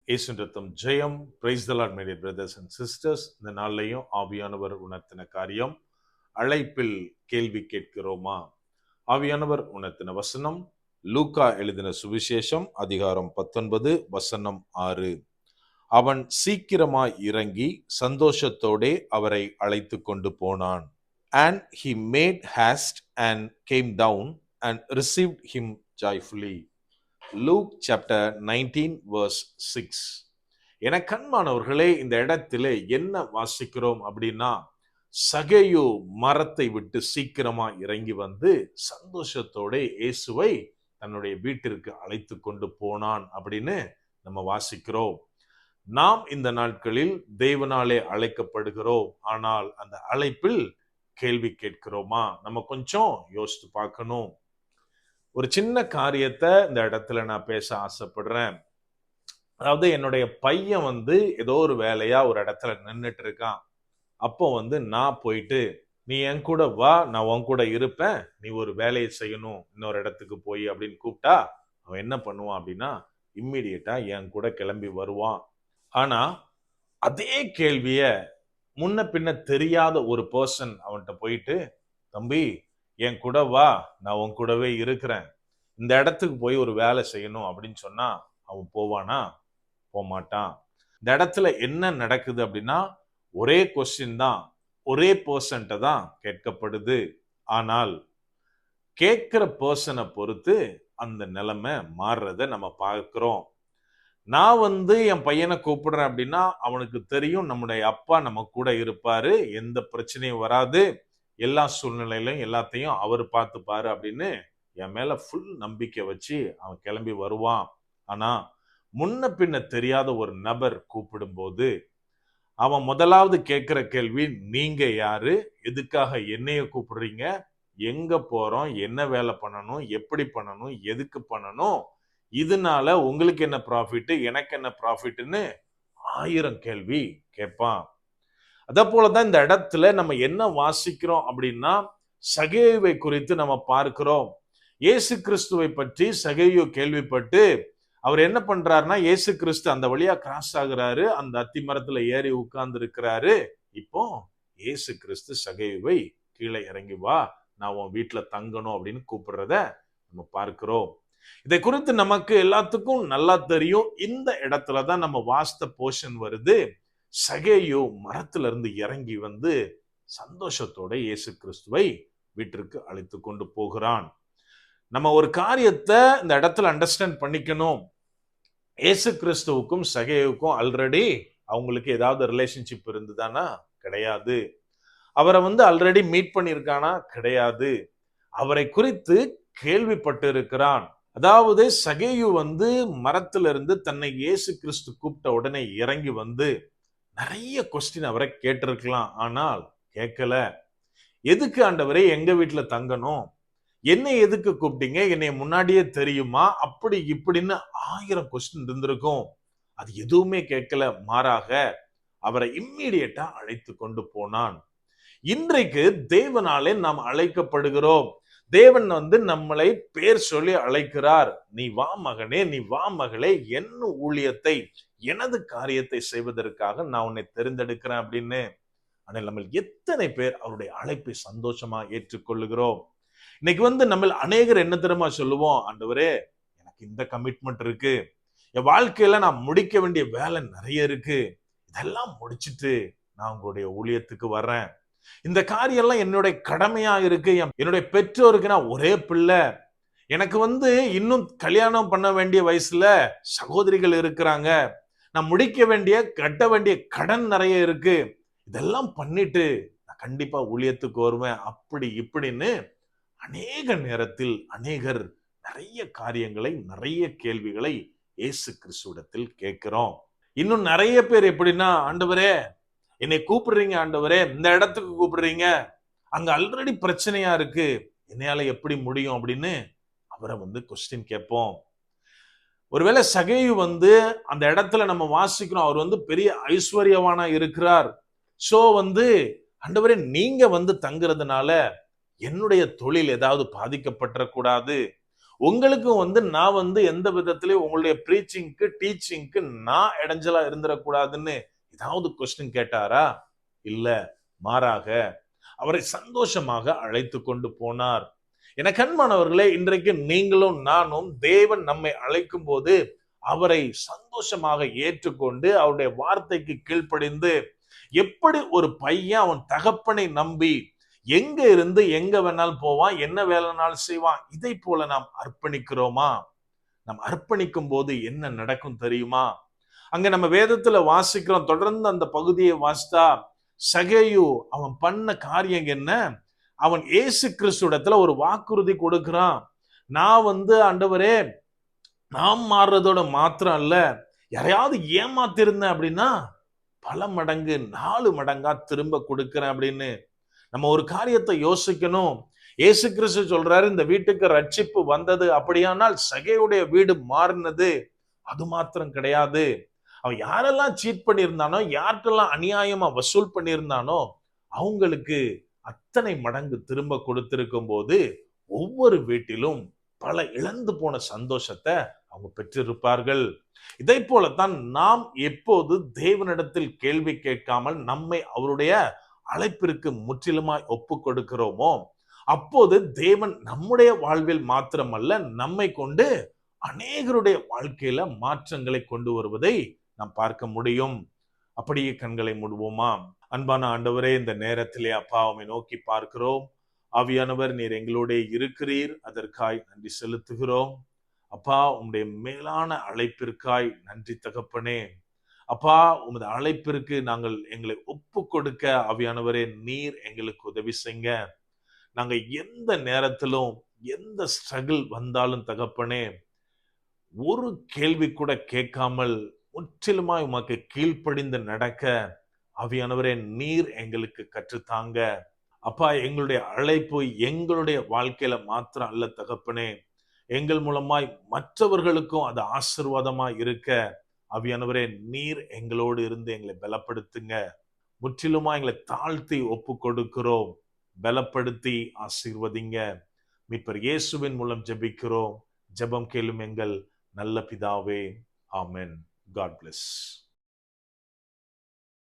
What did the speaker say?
இயேசுவின் ரத்தம் ஜெயம். Praise the lord my dear brothers and sisters. இந்த நாள்லையும் ஆவியானவர் உணர்த்தின காரியம், அழைப்பில் கேள்வி கேட்கிறோமா? ஆவியானவர் உணர்த்தின வசனம் லூக்கா எழுதின சுவிசேஷம் அதிகாரம் 19 வசனம் 6. அவன் சீக்கிரமாய் இறங்கி சந்தோஷத்தோடே அவரை அழைத்து கொண்டு போனான். And he made haste and came down and received him joyfully. Luke chapter 19 verse 6. என கண்மானவர்களே, இந்த இடத்துல என்ன வாசிக்கிறோம் அப்படின்னா, சகேயு மரத்தை விட்டு சீக்கிரமா இறங்கி வந்து சந்தோஷத்தோட இயேசுவை தன்னுடைய வீட்டிற்கு அழைத்து கொண்டு போனான் அப்படின்னு நம்ம வாசிக்கிறோம். நாம் இந்த நாட்களில் தேவனாலே அழைக்கப்படுகிறோம். ஆனால் அந்த அழைப்பில் கேள்வி கேட்கிறோமா? நம்ம கொஞ்சம் யோசித்து பார்க்கணும். ஒரு சின்ன காரியத்தை இந்த இடத்துல நான் பேச ஆசைப்படுறேன். அதாவது என்னுடைய பையன் ஏதோ ஒரு வேலையா ஒரு இடத்துல நின்றுட்டு இருக்கான். அப்போ நான் போயிட்டு, நீ என் கூட வா, நான் உன் கூட இருப்பேன், நீ ஒரு வேலையை செய்யணும் இன்னொரு இடத்துக்கு போய் அப்படின்னு கூப்பிட்டா அவன் என்ன பண்ணுவான் அப்படின்னா, இம்மிடியட்டா என் கூட கிளம்பி வருவான். ஆனா அதே கேள்விய முன்ன பின்ன தெரியாத ஒரு பர்சன் அவன்கிட்ட போயிட்டு, தம்பி என் கூட வா, நான் உன் கூடவே இருக்கிறேன், இந்த இடத்துக்கு போய் ஒரு வேலை செய்யணும் அப்படின்னு சொன்னா அவன் போவானா? போகமாட்டான். இந்த இடத்துல என்ன நடக்குது அப்படின்னா, ஒரே கொஸ்டின் தான், ஒரே பர்சன்ட்ட தான் கேட்கப்படுது. ஆனால் கேட்கிற பர்சனை பொறுத்து அந்த நிலைமை மாறுறத நம்ம பார்க்கிறோம். நான் என் பையனை கூப்பிடுறேன் அப்படின்னா அவனுக்கு தெரியும் நம்முடைய அப்பா நம்ம கூட இருப்பாரு, எந்த பிரச்சனையும் வராது, எல்லா சூழ்நிலையிலும் எல்லாத்தையும் அவர் பார்த்துப்பாரு அப்படின்னு என் மேல ஃபுல் நம்பிக்கை வச்சு அவன் கிளம்பி வருவான். ஆனா முன்ன பின்ன தெரியாத ஒரு நபர் கூப்பிடும் போது அவன் முதலாவது கேட்கிற கேள்வி, நீங்க யாரு, எதுக்காக என்னைய கூப்பிடுறீங்க, எங்க போறோம், என்ன வேலை பண்ணணும், எப்படி பண்ணணும், எதுக்கு பண்ணணும், இதனால உங்களுக்கு என்ன ப்ராஃபிட், எனக்கு என்ன ப்ராஃபிட்னு 1000 கேள்வி கேட்பான். அதே போலதான் இந்த இடத்துல நம்ம என்ன வாசிக்கிறோம் அப்படின்னா, சகேயுவை குறித்து நம்ம பார்க்கிறோம். இயேசு கிறிஸ்துவை பற்றி சகேயு கேள்விப்பட்டு அவர் என்ன பண்றாருன்னா, இயேசு கிறிஸ்து அந்த வழியா கிராஸ் ஆகுறாரு, அந்த அத்தி மரத்துல ஏறி உட்கார்ந்து இருக்கிறாரு. இப்போ இயேசு கிறிஸ்து சகேயுவை கீழே இறங்கி வா, நான் உன் வீட்டுல தங்கணும் அப்படின்னு கூப்பிடுறத நம்ம பார்க்கிறோம். இதை குறித்து நமக்கு எல்லாத்துக்கும் நல்லா தெரியும். இந்த இடத்துலதான் நம்ம வாஸ்த போர்ஷன் வருது. சகேயு மரத்துல இருந்து இறங்கி சந்தோஷத்தோட இயேசு கிறிஸ்துவை வீட்டிற்கு அழைத்து கொண்டு போகிறான். நம்ம ஒரு காரியத்தை இந்த இடத்துல அண்டர்ஸ்டாண்ட் பண்ணிக்கணும். இயேசு கிறிஸ்துவுக்கும் சகேயுக்கும் ஆல்ரெடி அவங்களுக்கு ஏதாவது ரிலேஷன்ஷிப் இருந்துதானா? கிடையாது. அவரை ஆல்ரெடி மீட் பண்ணியிருக்கானா? கிடையாது. அவரை குறித்து கேள்விப்பட்டு இருக்கிறான். அதாவது சகேயு மரத்திலிருந்து தன்னை இயேசு கிறிஸ்து கூப்பிட்ட உடனே இறங்கி நிறைய கொஸ்டின் அவரை கேட்டிருக்கலாம். ஆனால் கேட்கல. எதுக்கு ஆண்டவரே எங்க வீட்டுல தங்கணும், என்னை எதுக்கு கூப்பிட்டீங்க, என்னை முன்னாடியே தெரியுமா, அப்படி இப்படின்னு 1000 கொஸ்டின் இருந்திருக்கும். அது எதுவுமே கேட்கல. மாறாக அவரை இம்மீடியட்டா அழைத்து கொண்டு போனான். இன்றைக்கு தேவனாலே நாம் அழைக்கப்படுகிறோம். தேவன் நம்மளை பேர் சொல்லி அழைக்கிறார். நீ வா மகனே, நீ வா மகளே, என்ன ஊழியத்தை, எனது காரியத்தை செய்வதற்காக நான் உன்னை தெரிந்தெடுக்கிறேன் அப்படின்னு. ஆனால் நம்ம எத்தனை பேர் அவருடைய அழைப்பை சந்தோஷமா ஏற்றுக்கொள்ளுகிறோம்? இன்னைக்கு நம்ம அநேகர் என்ன தெரியுமா சொல்லுவோம், ஆண்டவரே எனக்கு இந்த கமிட்மெண்ட் இருக்கு, என் வாழ்க்கையில நான் முடிக்க வேண்டிய வேலை நிறைய இருக்கு, இதெல்லாம் முடிச்சிட்டு நான் உங்களுடைய ஊழியத்துக்கு வர்றேன், இந்த காரியம் எல்லாம் என்னுடைய கடமையா இருக்கு, என்னுடைய பெற்றோருக்கு நான் ஒரே பிள்ளை, எனக்கு இன்னும் கல்யாணம் பண்ண வேண்டிய வயசுல சகோதரிகள் இருக்கிறாங்க, நான் முடிக்க வேண்டிய கட்ட வேண்டிய கடன் நிறைய இருக்கு, இதெல்லாம் பண்ணிட்டு நான் கண்டிப்பா ஊழியத்துக்கு வருவேன், அப்படி இப்படின்னு அநேக நேரத்தில் அநேகர் நிறைய காரியங்களை, நிறைய கேள்விகளை இயேசு கிறிஸ்துவிடத்தில் கேட்கிறோம். இன்னும் நிறைய பேர் எப்படின்னா, ஆண்டவரே என்னை கூப்பிடுறீங்க, ஆண்டவரே இந்த இடத்துக்கு கூப்பிடுறீங்க, அங்க ஆல்ரெடி பிரச்சனையா இருக்கு, என்னையால எப்படி முடியும் அப்படின்னு அவரை கொஸ்டின் கேட்போம். ஒருவேளை சகேயு அந்த இடத்துல நம்ம வாசிக்கிறோம், அவர் பெரிய ஐஸ்வர்யவானா இருக்கிறார். சோ ஆண்டவரே நீங்க தங்குறதுனால என்னுடைய தொழில் ஏதாவது பாதிக்கப்பட்டக்கூடாது, உங்களுக்கு நான் எந்த விதத்திலயும் உங்களுடைய பிரீச்சிங்க்கு டீச்சிங்க்கு நான் இடைஞ்சலா இருந்துடக்கூடாதுன்னு ஏதாவது கொஸ்டின் கேட்டாரா? இல்ல, மாறாக அவரை சந்தோஷமாக அழைத்து கொண்டு போனார். என கண்மானவர்களே, இன்றைக்கு நீங்களும் நானும் தேவன் நம்மை அழைக்கும் போது அவரை சந்தோஷமாக ஏற்றுக்கொண்டு அவருடைய வார்த்தைக்கு கீழ்ப்படிந்து, எப்படி ஒரு பையன் அவன் தகப்பனை நம்பி எங்க இருந்து எங்க வேணாலும் போவான், என்ன வேலைனாலும் செய்வான், இதை போல நாம் அர்ப்பணிக்கிறோமா? நாம் அர்ப்பணிக்கும் போது என்ன நடக்கும் தெரியுமா? அங்க நம்ம வேதத்துல வாசிக்கிறோம், தொடர்ந்து அந்த பகுதியை வாசித்தா சகேயு அவன் பண்ண காரியம் என்ன? அவன் இயேசு கிறிஸ்துவிடத்துல ஒரு வாக்குறுதி கொடுக்கிறான். நான் ஆண்டவரே, நாம் மாறுறதோட மாத்திரம் அல்ல, யாரையாவது ஏமாத்திருந்தேன் அப்படின்னா பல மடங்கு 4 மடங்கா திரும்ப கொடுக்கிறேன் அப்படின்னு. நம்ம ஒரு காரியத்தை யோசிக்கணும். இயேசு கிறிஸ்து சொல்றாரு, இந்த வீட்டுக்கு ரட்சிப்பு வந்தது அப்படியானால் சகேயுடைய வீடு மாறினது. அது மாத்திரம் கிடையாது, அவன் யாரெல்லாம் சீட் பண்ணியிருந்தானோ, யார்கிட்டெல்லாம் அநியாயமா வசூல் பண்ணியிருந்தானோ அவங்களுக்கு அத்தனை மடங்கு திரும்ப கொடுத்திருக்கும் போது ஒவ்வொரு வீட்டிலும் பல இழந்து போன சந்தோஷத்தை அவங்க பெற்றிருப்பார்கள். இதை போலத்தான் நாம் எப்போது தேவனிடத்தில் கேள்வி கேட்காமல் நம்மை அவருடைய அழைப்பிற்கு முற்றிலுமாய் ஒப்பு கொடுக்கிறோமோ, அப்போது தேவன் நம்முடைய வாழ்வில் மாத்திரமல்ல, நம்மை கொண்டு அநேகருடைய வாழ்க்கையில மாற்றங்களை கொண்டு வருவதை நாம் பார்க்க முடியும். அப்படியே கண்களை மூடுவோமா? அன்பான ஆண்டவரே, இந்த நேரத்திலே அப்பா உம்மை நோக்கி பார்க்கிறோம். ஆவியானவர், நீர் எங்களோட இருக்கிறீர், அதற்காய் நன்றி செலுத்துகிறோம். அப்பா, உம்முடைய மேலான அழைப்பிற்காய் நன்றி தகப்பனே. அப்பா, உமது அழைப்பிற்கு நாங்கள் எங்களை ஒப்பு கொடுக்க ஆவியானவரே நீர் எங்களுக்கு உதவி செய்யுங்க. நாங்க எந்த நேரத்திலும் எந்த ஸ்ட்ரகிள் வந்தாலும் தகப்பனே, ஒரு கேள்வி கூட கேட்காமல் முற்றிலுமாய் உமக்கு கீழ்ப்படிந்து நடக்க ஆவியானவரே நீர் எங்களுக்கு கற்றுத்தாங்க. அப்பா, எங்களுடைய அழைப்பு எங்களுடைய வாழ்க்கையில மாத்திரம் அல்ல தகப்பனே, எங்கள் மூலமாய் மற்றவர்களுக்கும் அது ஆசீர்வாதமாய் இருக்க ஆவியானவரே நீர் எங்களோடு இருந்து எங்களை பலப்படுத்துங்க. முற்றிலுமா எங்களை தாழ்த்தி ஒப்பு கொடுக்கிறோம். பலப்படுத்தி ஆசீர்வதிங்க. மீட்பர் இயேசுவின் மூலம் ஜெபிக்கிறோம். ஜெபம் கேளும் எங்கள் நல்ல பிதாவே. ஆமென். God bless.